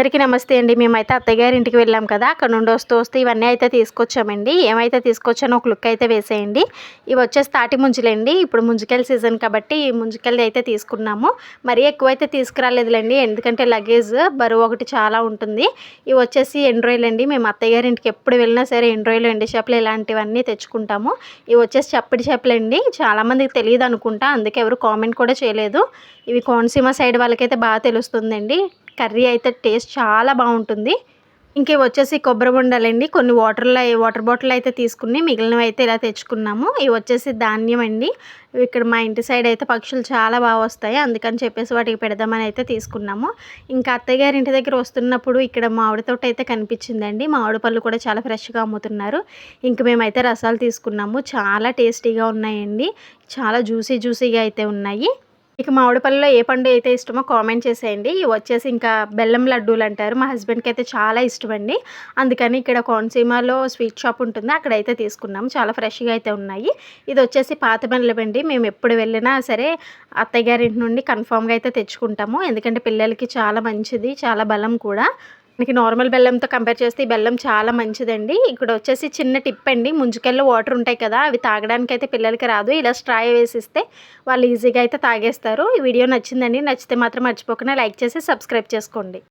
అందరికీ నమస్తే అండి. మేమైతే అత్తయ్య గారి ఇంటికి వెళ్ళాం కదా, అక్కడ నుండి వస్తూ ఇవన్నీ అయితే తీసుకొచ్చామండి. ఏమైతే తీసుకొచ్చానో ఒక లుక్ అయితే వేసేయండి. ఇవి వచ్చేసి తాటి ముంజలండి. ఇప్పుడు ముంజికాయల సీజన్ కాబట్టి ఈ ముంజికాయలు అయితే తీసుకున్నాము. మరీ ఎక్కువైతే తీసుకురాలేదులేండి, ఎందుకంటే లగేజ్ బరువు ఒకటి చాలా ఉంటుంది. ఇవి వచ్చేసి ఎండు రొయ్యలండి. మేము అత్తయ్య గారి ఇంటికి ఎప్పుడు వెళ్ళినా సరే ఎండు రొయ్యలు, ఎండు చేపలు ఇలాంటివన్నీ తెచ్చుకుంటాము. ఇవి వచ్చేసి చప్పిడి చేపలండి. చాలామందికి తెలియదు అనుకుంటా, అందుకే ఎవరు కామెంట్ కూడా చేయలేదు. ఇవి కోనసీమ సైడ్ వాళ్ళకైతే బాగా తెలుస్తుందండి. కర్రీ అయితే టేస్ట్ చాలా బాగుంటుంది. ఇంక వచ్చేసి కొబ్బరి బొండాలండి. కొన్ని వాటర్ బాటిల్ అయితే తీసుకుని మిగిలినవి అయితే ఇలా తెచ్చుకున్నాము. ఇవి వచ్చేసి ధాన్యం అండి. ఇక్కడ మా ఇంటి సైడ్ అయితే పక్షులు చాలా బాగా వస్తాయి, అందుకని చెప్పేసి వాటికి పెడదామని అయితే తీసుకున్నాము. ఇంకా అత్తయ్య గారి ఇంటి దగ్గర వస్తున్నప్పుడు ఇక్కడ మామిడి తోట అయితే కనిపించిందండి. మామిడి పళ్ళు కూడా చాలా ఫ్రెష్గా అమ్ముతున్నారు. ఇంక మేమైతే రసాలు తీసుకున్నాము. చాలా టేస్టీగా ఉన్నాయండి. చాలా జ్యూసీగా అయితే ఉన్నాయి. ఇక మామిడి పళ్ళలో ఏ పండు అయితే ఇష్టమో కామెంట్ చేసేయండి. ఇవి వచ్చేసి ఇంకా బెల్లం లడ్డూలు అంటారు. మా హస్బెండ్కి అయితే చాలా ఇష్టం అండి. అందుకని ఇక్కడ కోనసీమలో స్వీట్ షాప్ ఉంటుంది, అక్కడైతే తీసుకున్నాం. చాలా ఫ్రెష్గా అయితే ఉన్నాయి. ఇది వచ్చేసి పాత బెల్లమండి. మేము ఎప్పుడు వెళ్ళినా సరే అత్తయ్య గారి ఇంటి నుండి కన్ఫామ్గా అయితే తెచ్చుకుంటాము, ఎందుకంటే పిల్లలకి చాలా మంచిది, చాలా బలం కూడా. మనకి నార్మల్ బెల్లంతో కంపేర్ చేస్తే ఈ బెల్లం చాలా మంచిదండి. ఇక్కడ వచ్చేసి చిన్న టిప్ అండి, ముంజికాయల్లో వాటర్ ఉంటాయి కదా, అవి తాగడానికి అయితే పిల్లలకి రాదు. ఇలా స్ట్రా వేసిస్తే వాళ్ళు ఈజీగా అయితే తాగేస్తారు. ఈ వీడియో నచ్చిందండి. నచ్చితే మాత్రం మర్చిపోకుండా లైక్ చేసి సబ్స్క్రైబ్ చేసుకోండి.